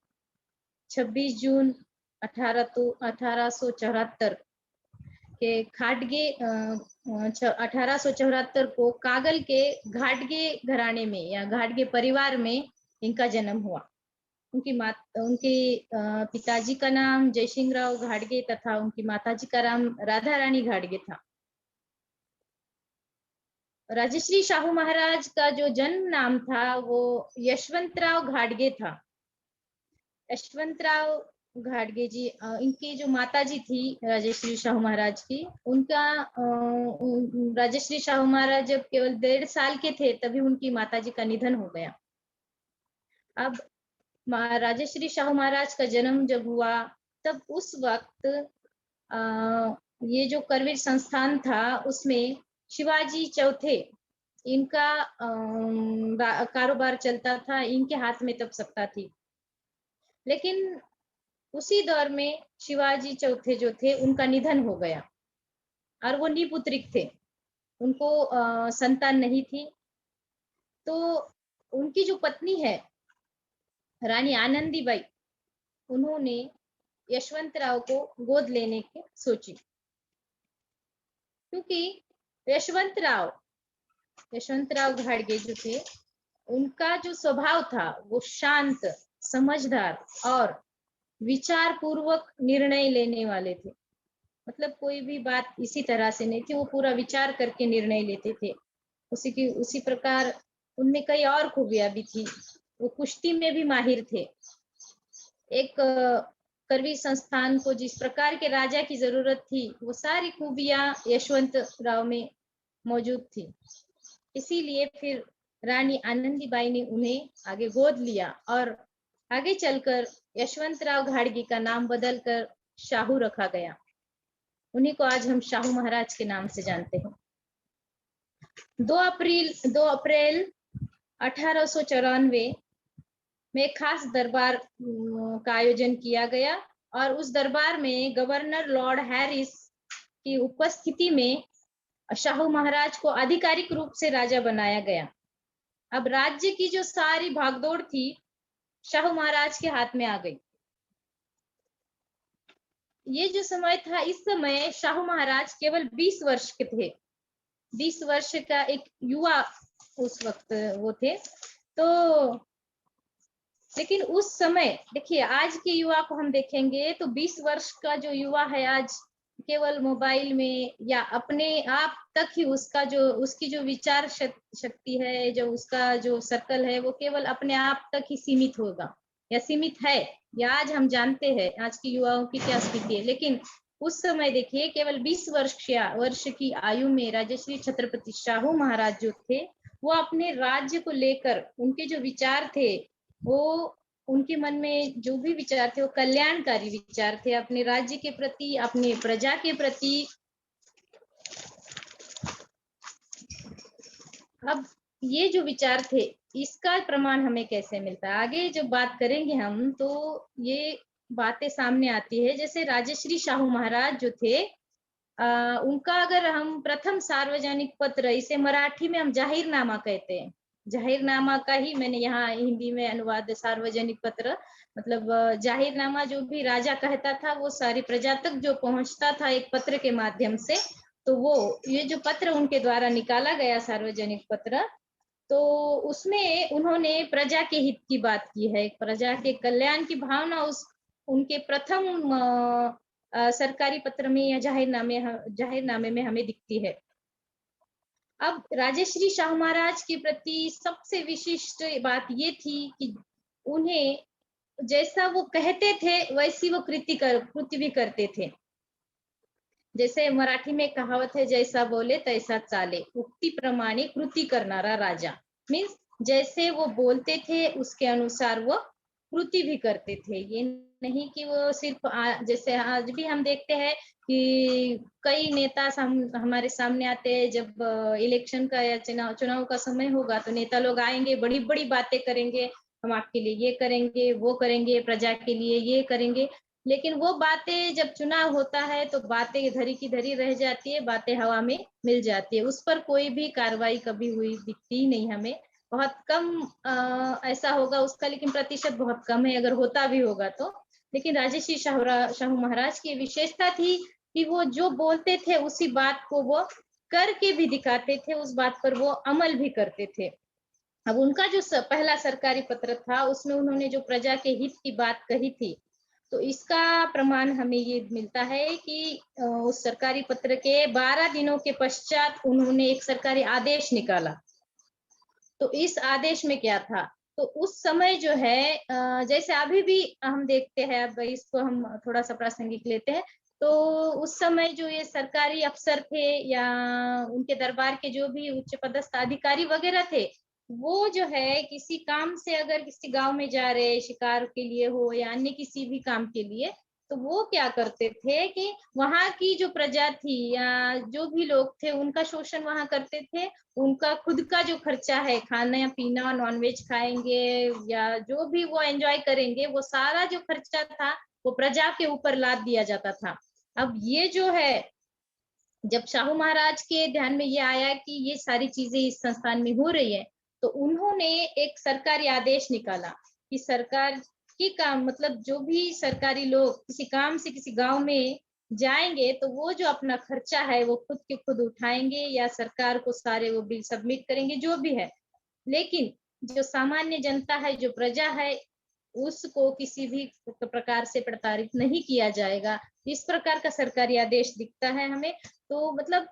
26 जून 1874 के घाटगे 1874 को कागल के घाटगे घराने में या घाटगे परिवार में इनका जन्म हुआ। उनके पिताजी का नाम जयसिंहराव घाटगे तथा उनकी माताजी का नाम राधा रानी घाटगे था। राजश्री शाहू महाराज का जो जन्म नाम था वो यशवंतराव घाटगे था। यशवंतराव घाटगे जी, इनकी जो माताजी थी राजश्री शाहू महाराज की, उनका राजश्री शाहू महाराज जब केवल 1.5 साल के थे तभी उनकी माताजी का निधन हो गया। अब राजश्री शाहू महाराज का जन्म जब हुआ तब उस वक्त ये जो करवीर संस्थान था उसमें शिवाजी चौथे इनका कारोबार चलता था, इनके हाथ में तब सत्ता थी। लेकिन उसी दौर में शिवाजी चौथे जो थे उनका निधन हो गया और वो निपुत्रिक थे, उनको संतान नहीं थी। तो उनकी जो पत्नी है रानी आनंदीबाई, उन्होंने यशवंतराव को गोद लेने की सोची, क्योंकि यशवंतराव घाटगे जो थे उनका जो स्वभाव था वो शांत, समझदार और विचार पूर्वक निर्णय लेने वाले थे। मतलब कोई भी बात इसी तरह से नहीं थी, वो पूरा विचार करके निर्णय लेते थे। उसी प्रकार उनमें कई और खूबियां भी थी। वो कुश्ती में भी माहिर थे। एक करवीर संस्थान को जिस प्रकार के राजा की जरूरत थी वो सारी खूबियां यशवंत राव में मौजूद थी। इसीलिए फिर रानी आनंदीबाई ने उन्हें आगे गोद लिया और आगे चलकर यशवंतराव घाटगे का नाम बदलकर शाहू रखा गया। उन्हीं को आज हम शाहू महाराज के नाम से जानते हैं। 2 अप्रैल 1894 में खास दरबार का आयोजन किया गया और उस दरबार में गवर्नर लॉर्ड हैरिस की उपस्थिति में शाहू महाराज को आधिकारिक रूप से राजा बनाया गया। अब राज्य की जो सारी भागदौड़ थी शाहू महाराज के हाथ में आ गई। ये जो समय था, इस समय शाहू महाराज केवल 20 वर्ष के थे। 20 वर्ष का एक युवा उस वक्त वो थे। तो लेकिन उस समय देखिए, आज के युवा को हम देखेंगे तो 20 वर्ष का जो युवा है आज केवल मोबाइल में या अपने आप तक ही उसकी जो विचार शक्ति है, जो उसका जो सर्कल है वो केवल अपने आप तक ही सीमित होगा या सीमित है, या आज हम जानते हैं आज की युवाओं की क्या स्थिति है। लेकिन उस समय देखिए केवल 20 वर्ष की आयु में राजश्री छत्रपति शाहू महाराज जो थे वो अपने राज्य को लेकर उनके जो विचार थे, वो उनके मन में जो भी विचार थे वो कल्याणकारी विचार थे अपने राज्य के प्रति, अपने प्रजा के प्रति। अब ये जो विचार थे इसका प्रमाण हमें कैसे मिलता है, आगे जब बात करेंगे हम तो ये बातें सामने आती है। जैसे राजश्री शाहू महाराज जो थे उनका अगर हम प्रथम सार्वजनिक पत्र, इसे मराठी में हम जाहिरनामा कहते हैं, जाहिरनामा का ही मैंने यहाँ हिंदी में अनुवाद, सार्वजनिक पत्र मतलब जाहिरनामा जो भी राजा कहता था वो सारी प्रजा तक जो पहुंचता था एक पत्र के माध्यम से, तो वो ये जो पत्र उनके द्वारा निकाला गया सार्वजनिक पत्र, तो उसमें उन्होंने प्रजा के हित की बात की है, प्रजा के कल्याण की भावना उस उनके प्रथम सरकारी पत्र में या जाहिरनामे में हमें दिखती है। अब राजश्री शाहू महाराज के प्रति सबसे विशिष्ट बात ये थी कि उन्हें जैसा वो कहते थे वैसी वो कृति भी करते थे। जैसे मराठी में कहावत है, जैसा बोले तैसा चाले, उक्ति प्रमाणे कृति करनारा राजा। मीन्स जैसे वो बोलते थे उसके अनुसार वो कृति भी करते थे। ये नहीं कि वो सिर्फ जैसे आज भी हम देखते हैं कि कई नेता हमारे सामने आते हैं, जब इलेक्शन का या चुनाव का समय होगा तो नेता लोग आएंगे, बड़ी बड़ी बातें करेंगे, हम आपके लिए ये करेंगे, वो करेंगे, प्रजा के लिए ये करेंगे। लेकिन वो बातें जब चुनाव होता है तो बातें धरी की धरी रह जाती है, बातें हवा में मिल जाती है, उस पर कोई भी कार्रवाई कभी हुई दिखती ही नहीं हमें। बहुत कम ऐसा होगा उसका, लेकिन प्रतिशत बहुत कम है अगर होता भी होगा तो। लेकिन राजश्री शाहू महाराज की विशेषता थी कि वो जो बोलते थे उसी बात को वो करके भी दिखाते थे, उस बात पर वो अमल भी करते थे। अब उनका जो पहला सरकारी पत्र था उसमें उन्होंने जो प्रजा के हित की बात कही थी, तो इसका प्रमाण हमें ये मिलता है कि उस सरकारी पत्र के 12 दिनों के पश्चात उन्होंने एक सरकारी आदेश निकाला। तो इस आदेश में क्या था, तो उस समय जो है जैसे अभी भी हम देखते हैं, अब इसको हम थोड़ा सा प्रासंगिक लेते हैं, तो उस समय जो ये सरकारी अफसर थे या उनके दरबार के जो भी उच्च पदस्थ अधिकारी वगैरह थे, वो जो है किसी काम से अगर किसी गांव में जा रहे, शिकार के लिए हो या अन्य किसी भी काम के लिए, तो वो क्या करते थे कि वहां की जो प्रजा थी या जो भी लोग थे उनका शोषण वहां करते थे। उनका खुद का जो खर्चा है, खाना पीना, नॉनवेज खाएंगे या जो भी वो एंजॉय करेंगे, वो सारा जो खर्चा था वो प्रजा के ऊपर लाद दिया जाता था। अब ये जो है, जब शाहू महाराज के ध्यान में ये आया कि ये सारी चीजें इस संस्थान में हो रही है, तो उन्होंने एक सरकारी आदेश निकाला कि सरकार की काम, मतलब जो भी सरकारी लोग किसी काम से किसी गांव में जाएंगे तो वो जो अपना खर्चा है वो खुद के खुद उठाएंगे या सरकार को सारे वो बिल सबमिट करेंगे जो भी है। लेकिन जो सामान्य जनता है, जो प्रजा है, उसको किसी भी प्रकार से प्रताड़ित नहीं किया जाएगा। इस प्रकार का सरकारी आदेश दिखता है हमें। तो मतलब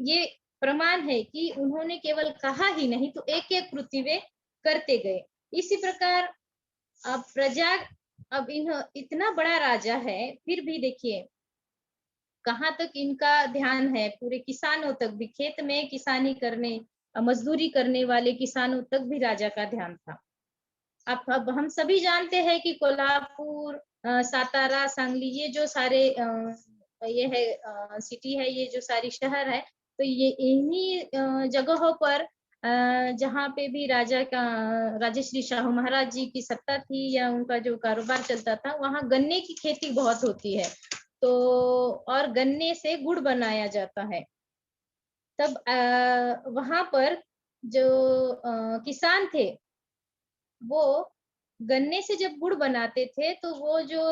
ये प्रमाण है कि उन्होंने केवल कहा ही नहीं, तो एक एक कृति वे करते गए। इसी प्रकार अब प्रजा, अब इतना बड़ा राजा है, फिर भी देखिए कहाँ तक इनका ध्यान है, पूरे किसानों तक भी, खेत में किसानी करने, मजदूरी करने वाले किसानों तक भी राजा का ध्यान था। अब हम सभी जानते हैं कि कोल्हापुर, सातारा, सांगली, ये जो सारे ये है सिटी है, ये जो सारी शहर है, तो ये इन्हीं जगहों पर जहाँ पे भी राजश्री शाहू महाराज जी की सत्ता थी या उनका जो कारोबार चलता था, वहाँ गन्ने की खेती बहुत होती है। तो और गन्ने से गुड़ बनाया जाता है। तब वहां पर जो किसान थे, वो गन्ने से जब गुड़ बनाते थे तो वो जो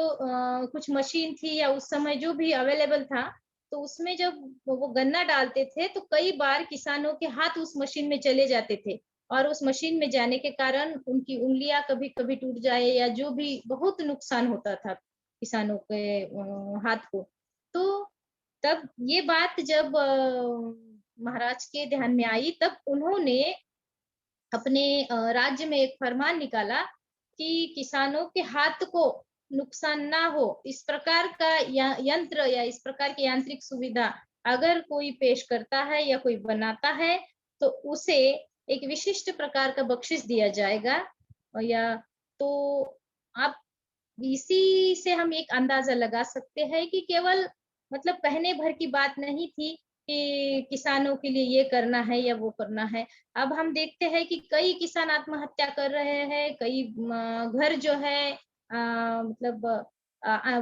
कुछ मशीन थी या उस समय जो भी अवेलेबल था, तो उसमें जब वो गन्ना डालते थे तो कई बार किसानों के हाथ उस मशीन में चले जाते थे, और उस मशीन में जाने के कारण उनकी उंगलियां कभी कभी टूट जाए या जो भी बहुत नुकसान होता था किसानों के हाथ को। तो तब ये बात जब महाराज के ध्यान में आई, तब उन्होंने अपने राज्य में एक फरमान निकाला कि किसानों के हाथ को नुकसान ना हो, इस प्रकार का यंत्र या इस प्रकार की यांत्रिक सुविधा अगर कोई पेश करता है या कोई बनाता है तो उसे एक विशिष्ट प्रकार का बख्शिश दिया जाएगा। या तो आप इसी से हम एक अंदाजा लगा सकते हैं कि केवल मतलब कहने भर की बात नहीं थी कि किसानों के लिए ये करना है या वो करना है। अब हम देखते हैं कि कई किसान आत्महत्या कर रहे हैं, कई घर जो है मतलब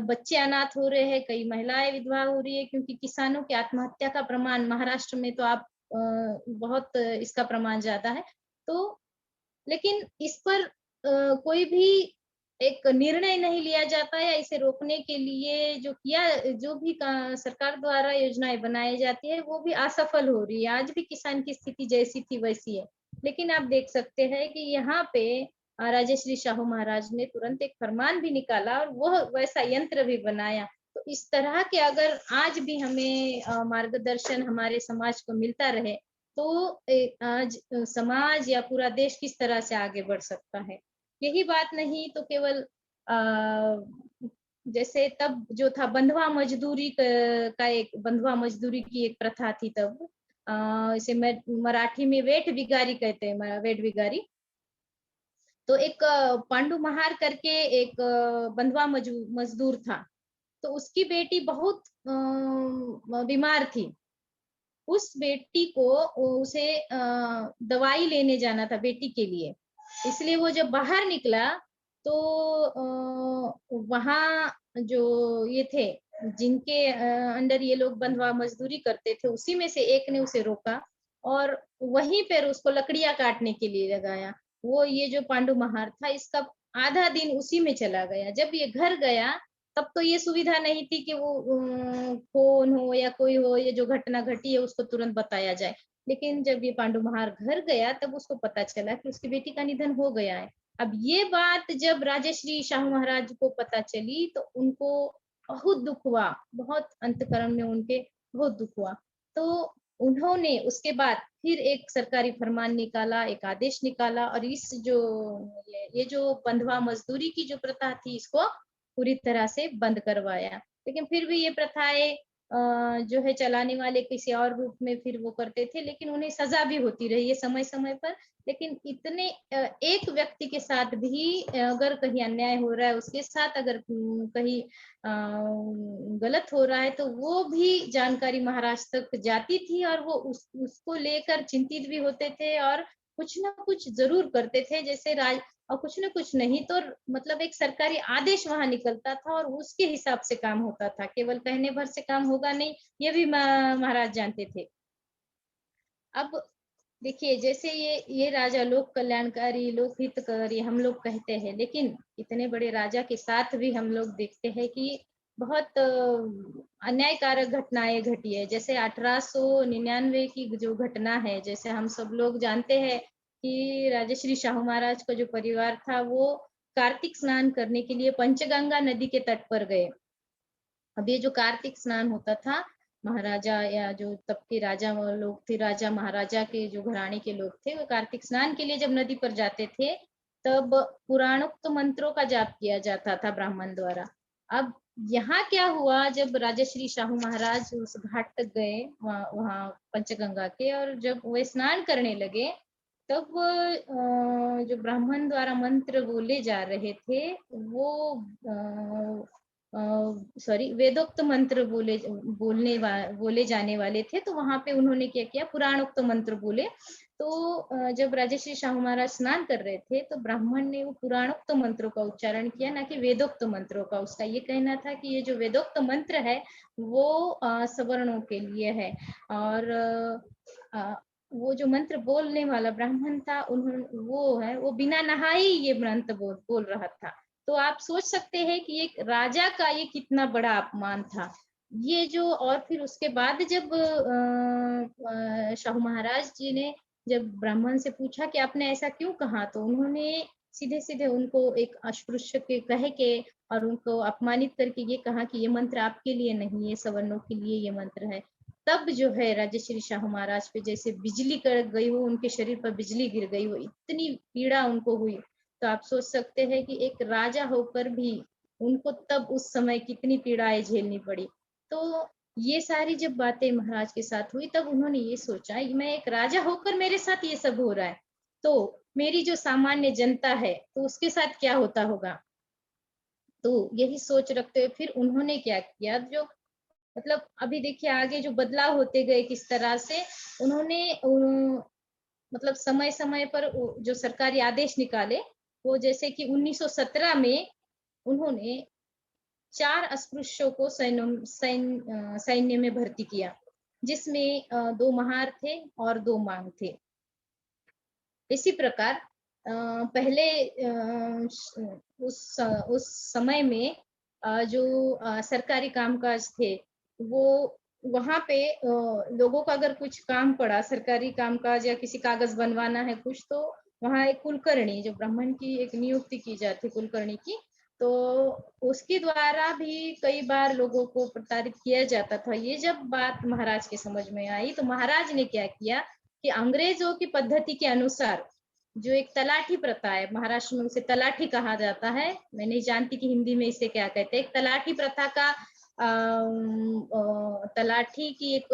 बच्चे अनाथ हो रहे हैं, कई महिलाएं विधवा हो रही है, क्योंकि किसानों की आत्महत्या का प्रमाण महाराष्ट्र में तो आप बहुत इसका प्रमाण ज्यादा है। तो लेकिन इस पर कोई भी एक निर्णय नहीं लिया जाता या इसे रोकने के लिए जो भी सरकार द्वारा योजनाएं बनाई जाती है वो भी असफल हो रही है। आज भी किसान की स्थिति जैसी थी वैसी है। लेकिन आप देख सकते हैं कि यहाँ पे राजश्री शाहू महाराज ने तुरंत एक फरमान भी निकाला और वह वैसा यंत्र भी बनाया। तो इस तरह के अगर आज भी हमें मार्गदर्शन हमारे समाज को मिलता रहे तो आज समाज या पूरा देश किस तरह से आगे बढ़ सकता है। यही बात नहीं तो केवल जैसे तब जो था बंधुआ मजदूरी का एक बंधुआ मजदूरी की एक प्रथा थी तब, इसे मराठी में वेठ बिगारी कहते हैं, वेठ बिगारी। तो एक पांडु महार करके एक बंधुआ मजदूर था। तो उसकी बेटी बहुत बीमार थी। उस बेटी को उसे दवाई लेने जाना था बेटी के लिए। इसलिए वो जब बाहर निकला तो वहाँ जो ये थे जिनके अंडर ये लोग बंधुआ मजदूरी करते थे उसी में से एक ने उसे रोका और वहीं पर उसको लकड़ियां काटने के लिए लगाया। वो ये जो पांडु महार था इसका आधा दिन उसी में चला गया। जब ये घर गया तब तो ये सुविधा नहीं थी कि वो फोन हो या कोई हो, ये जो घटना घटी है उसको तुरंत बताया जाए। लेकिन जब ये पांडु महार घर गया तब उसको पता चला कि उसकी बेटी का निधन हो गया है। अब ये बात जब राजश्री शाहू महाराज को पता चली तो उनको बहुत दुख हुआ, बहुत अंतकरण में उनके बहुत दुख हुआ। तो उन्होंने उसके बाद फिर एक सरकारी फरमान निकाला, एक आदेश निकाला और इस जो ये जो बंधुआ मजदूरी की जो प्रथा थी इसको पूरी तरह से बंद करवाया। लेकिन फिर भी ये प्रथाएं जो है चलाने वाले किसी और रूप में फिर वो करते थे, लेकिन उन्हें सजा भी होती रही है समय समय पर। लेकिन इतने एक व्यक्ति के साथ भी अगर कहीं अन्याय हो रहा है, उसके साथ अगर कहीं गलत हो रहा है तो वो भी जानकारी महाराज तक जाती थी और वो उसको लेकर चिंतित भी होते थे और कुछ ना कुछ जरूर करते थे। जैसे और कुछ न कुछ नहीं तो मतलब एक सरकारी आदेश वहां निकलता था और उसके हिसाब से काम होता था। केवल कहने भर से काम होगा नहीं, ये भी महाराज जानते थे। अब देखिए जैसे ये राजा लोक कल्याणकारी लोक हितकारी हम लोग कहते हैं, लेकिन इतने बड़े राजा के साथ भी हम लोग देखते हैं कि बहुत अन्यायकारक घटनाएं घटी है। जैसे 1899 की जो घटना है, जैसे हम सब लोग जानते हैं कि राजश्री शाहू महाराज का जो परिवार था वो कार्तिक स्नान करने के लिए पंचगंगा नदी के तट पर गए। अब ये जो कार्तिक स्नान होता था, महाराजा या जो तब के राजा लोग थे, राजा महाराजा के जो घराने के लोग थे, वो कार्तिक स्नान के लिए जब नदी पर जाते थे तब पुराणोक्त मंत्रों का जाप किया जाता था ब्राह्मण द्वारा। अब यहाँ क्या हुआ, जब राजश्री शाहू महाराज उस घाट तक गए वहाँ पंचगंगा के, और जब वे स्नान करने लगे तब जो ब्राह्मण द्वारा मंत्र बोले जा रहे थे वो वेदोक्त मंत्र बोले जाने वाले थे। तो वहां पे उन्होंने क्या किया, पुराणोक्त मंत्र बोले। तो जब राजश्री शाहू महाराज स्नान कर रहे थे तो ब्राह्मण ने वो पुराणोक्त मंत्रों का उच्चारण किया, ना कि वेदोक्त मंत्रों का। उसका ये कहना था कि ये जो वेदोक्त मंत्र है वो सवर्णों के लिए है। और वो जो मंत्र बोलने वाला ब्राह्मण था वो बिना नहाए ये मंत्र बोल रहा था। तो आप सोच सकते हैं कि एक राजा का ये कितना बड़ा अपमान था। ये जो और फिर उसके बाद जब शाहू महाराज जी ने जब ब्राह्मण से पूछा कि आपने ऐसा क्यों कहा, तो उन्होंने सीधे सीधे उनको एक अस्पृश्य के कह के और उनको अपमानित करके ये कहा कि ये मंत्र आपके लिए नहीं, ये सवर्णों के लिए ये मंत्र है। तब जो है राजश्री शाहू महाराज पे जैसे बिजली कड़क गई हो, उनके शरीर पर बिजली गिर गई हो, इतनी पीड़ा उनको हुई। तो आप सोच सकते हैं कि एक राजा होकर भी उनको तब उस समय कितनी पीड़ाएं झेलनी पड़ी। तो ये सारी जब बातें महाराज के साथ हुई तब उन्होंने ये सोचा मैं एक राजा होकर मेरे साथ ये सब हो रहा है, तो मेरी जो सामान्य जनता है तो उसके साथ क्या होता होगा। तो यही सोच रखते हुए फिर उन्होंने क्या किया, जो मतलब अभी देखिए आगे जो बदलाव होते गए किस तरह से उन्होंने मतलब समय समय पर जो सरकारी आदेश निकाले, वो जैसे कि 1917 में उन्होंने 4 अस्पृश्यों को सैन्य में भर्ती किया, जिसमें 2 महार थे और 2 मांग थे। इसी प्रकार पहले उस समय में जो सरकारी कामकाज थे, वो वहाँ पे लोगों का अगर कुछ काम पड़ा, सरकारी कामकाज या किसी कागज बनवाना है कुछ, तो वहाँ एक कुलकर्णी, जो ब्राह्मण की एक नियुक्ति की जाती कुलकर्णी की, तो उसके द्वारा भी कई बार लोगों को प्रताड़ित किया जाता था। ये जब बात महाराज के समझ में आई, तो महाराज ने क्या किया कि अंग्रेजों की पद्धति के अनुसार जो एक तलाठी प्रथा है, महाराष्ट्र में उसे तलाठी कहा जाता है, मैं नहीं जानती कि हिंदी में इसे क्या कहते हैं, एक तलाठी प्रथा का तलाठी की एक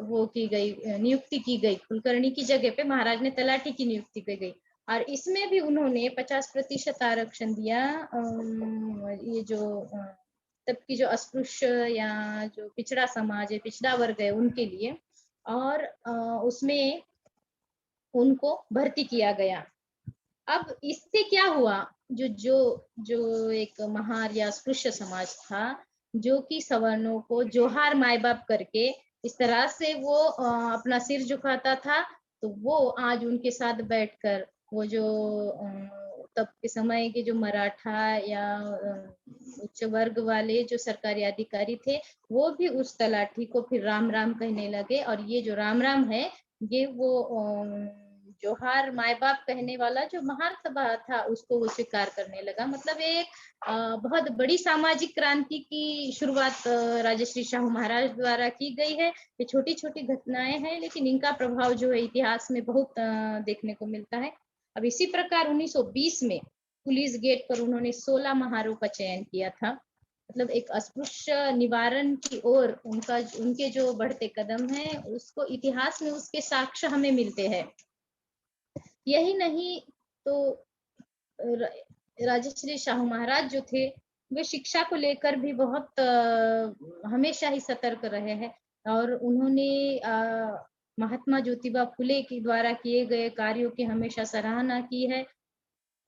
वो की गई, नियुक्ति की गई, कुलकर्णी की जगह पे महाराज ने तलाठी की नियुक्ति की गई, और इसमें भी उन्होंने 50% आरक्षण दिया। ये जो तब की जो अस्पृश्य या जो पिछड़ा समाज है, पिछड़ा वर्ग है, उनके लिए, और उसमें उनको भर्ती किया गया। अब इससे क्या हुआ, जो जो जो एक महार या अस्पृश्य समाज था, जो कि सवर्णों को जोहार माए बाप करके इस तरह से वो अपना सिर झुकाता था, तो वो आज उनके साथ बैठकर वो जो तब के समय के जो मराठा या उच्च वर्ग वाले जो सरकारी अधिकारी थे, वो भी उस तलाठी को फिर राम राम कहने लगे, और ये जो राम राम है, ये वो जोहार माए बाप कहने वाला जो महार सभा था, उसको वो स्वीकार करने लगा। मतलब एक बहुत बड़ी सामाजिक क्रांति की शुरुआत राजश्री शाहू महाराज द्वारा की गई है। ये छोटी छोटी घटनाएं हैं, लेकिन इनका प्रभाव जो है इतिहास में बहुत देखने को मिलता है। अब इसी प्रकार 1920 में पुलिस गेट पर उन्होंने 16 महारों का चयन किया था। मतलब एक अस्पृश्य निवारण की ओर उनके जो बढ़ते कदम हैं, उसको इतिहास में उसके साक्ष्य हमें मिलते हैं। यही नहीं तो राजश्री शाहू महाराज जो थे, वे शिक्षा को लेकर भी बहुत हमेशा ही सतर्क रहे हैं, और उन्होंने महात्मा ज्योतिबा फुले के द्वारा किए गए कार्यों की हमेशा सराहना की है।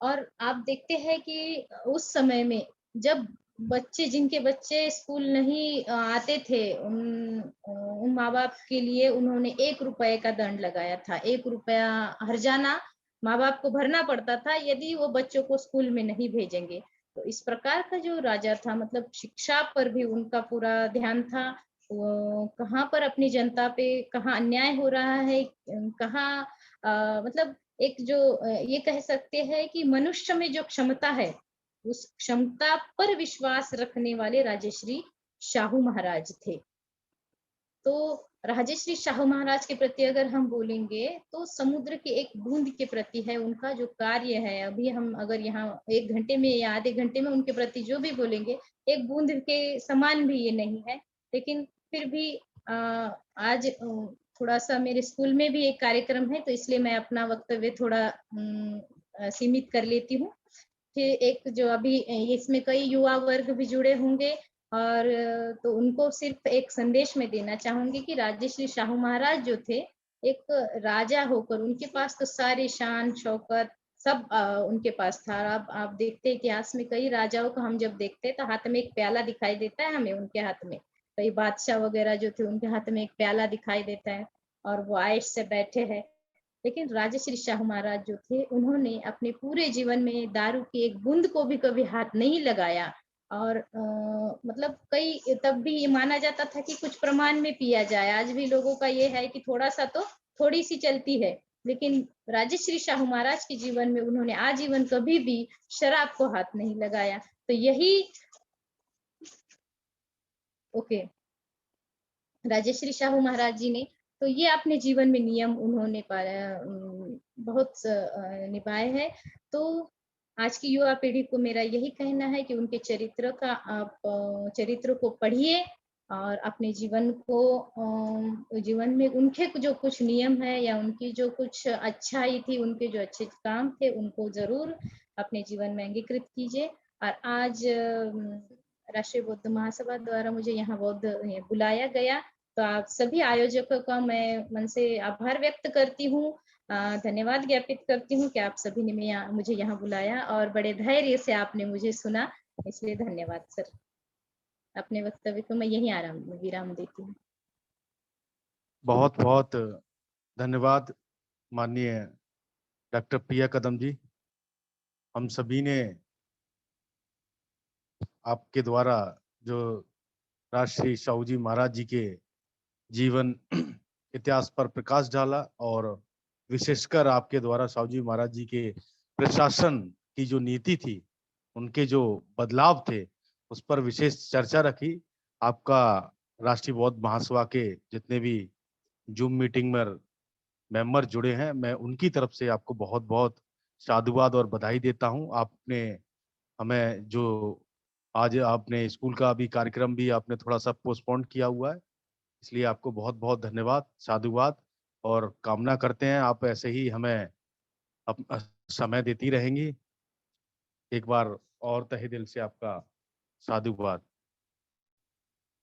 और आप देखते हैं कि उस समय में जब जिनके बच्चे स्कूल नहीं आते थे, उन माँ बाप के लिए उन्होंने 1 रुपए का दंड लगाया था। 1 रुपया हर्जाना माँ बाप को भरना पड़ता था यदि वो बच्चों को स्कूल में नहीं भेजेंगे। तो इस प्रकार का जो राजा था, मतलब शिक्षा पर भी उनका पूरा ध्यान था। वो कहाँ पर अपनी जनता पे कहाँ अन्याय हो रहा है, कहाँ मतलब एक जो ये कह सकते हैं कि मनुष्य में जो क्षमता है, उस क्षमता पर विश्वास रखने वाले राजश्री शाहू महाराज थे। तो राजश्री शाहू महाराज के प्रति अगर हम बोलेंगे, तो समुद्र के एक बूंद के प्रति है उनका जो कार्य है। अभी हम अगर यहाँ 1 घंटे में या आधे घंटे में उनके प्रति जो भी बोलेंगे, एक बूंद के समान भी ये नहीं है। लेकिन फिर भी आज थोड़ा सा मेरे स्कूल में भी एक कार्यक्रम है, तो इसलिए मैं अपना वक्तव्य थोड़ा सीमित कर लेती हूँ। फिर एक जो अभी इसमें कई युवा वर्ग भी जुड़े होंगे, और तो उनको सिर्फ एक संदेश में देना चाहूंगी कि राजश्री शाहू महाराज जो थे, एक राजा होकर उनके पास तो सारी शान शौकत सब उनके पास था। अब आप देखते हैं इतिहास में कई राजाओं को हम जब देखते हैं तो हाथ में एक प्याला दिखाई देता है हमें, उनके हाथ में कई बादशाह वगैरह जो थे उनके हाथ में एक प्याला दिखाई देता है और वो आयश से बैठे हैं। लेकिन राजश्री शाहू महाराज जो थे, उन्होंने अपने पूरे जीवन में दारू की एक बूंद को भी कभी हाथ नहीं लगाया। और मतलब कई तब भी ये माना जाता था कि कुछ प्रमाण में पिया जाए। आज भी लोगों का ये है कि थोड़ा सा तो थोड़ी सी चलती है, लेकिन राजश्री शाहू महाराज के जीवन में उन्होंने आजीवन कभी भी शराब को हाथ नहीं लगाया। तो यही राजश्री शाहू महाराज जी ने तो ये अपने जीवन में नियम उन्होंने बहुत निभाए हैं। तो आज की युवा पीढ़ी को मेरा यही कहना है कि उनके चरित्र को पढ़िए और अपने जीवन में उनके जो कुछ नियम है या उनकी जो कुछ अच्छाई थी, उनके जो अच्छे काम थे, उनको जरूर अपने जीवन में अंगीकृत कीजिए। और आज राष्ट्रीय बौद्ध महासभा द्वारा मुझे यहाँ बुलाया गया, तो आप सभी आयोजकों का मैं मन से आभार व्यक्त करती हूँ, धन्यवाद ज्ञापित करती हूँ कि आप सभी ने मुझे यहाँ बुलाया और बड़े धैर्य से आपने मुझे सुना, इसलिए धन्यवाद सर। अपने वक्तव्य को मैं यहीं विराम देती हूँ। बहुत बहुत धन्यवाद माननीय डॉक्टर प्रिया कदम जी। हम सभी ने आपके द्वारा जो राष्ट्रीय साहू जी महाराज जी के जीवन इतिहास पर प्रकाश डाला और विशेषकर आपके द्वारा साहू जी महाराज जी के प्रशासन की जो नीति थी, उनके जो बदलाव थे, उस पर विशेष चर्चा रखी। आपका राष्ट्रीय बौद्ध महासभा के जितने भी जूम मीटिंग में मेंबर जुड़े हैं, मैं उनकी तरफ से आपको बहुत बहुत साधुवाद और बधाई देता हूं। आपने हमें जो आज आपने स्कूल का भी कार्यक्रम भी आपने थोड़ा सा पोस्टपोन किया हुआ है, इसलिए आपको बहुत बहुत धन्यवाद, साधुवाद, और कामना करते हैं आप ऐसे ही हमें समय देती रहेंगी। एक बार और तहे दिल से आपका साधुवाद।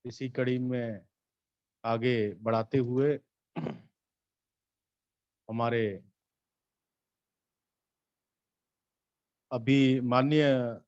इसी कड़ी में आगे बढ़ाते हुए हमारे अभी माननीय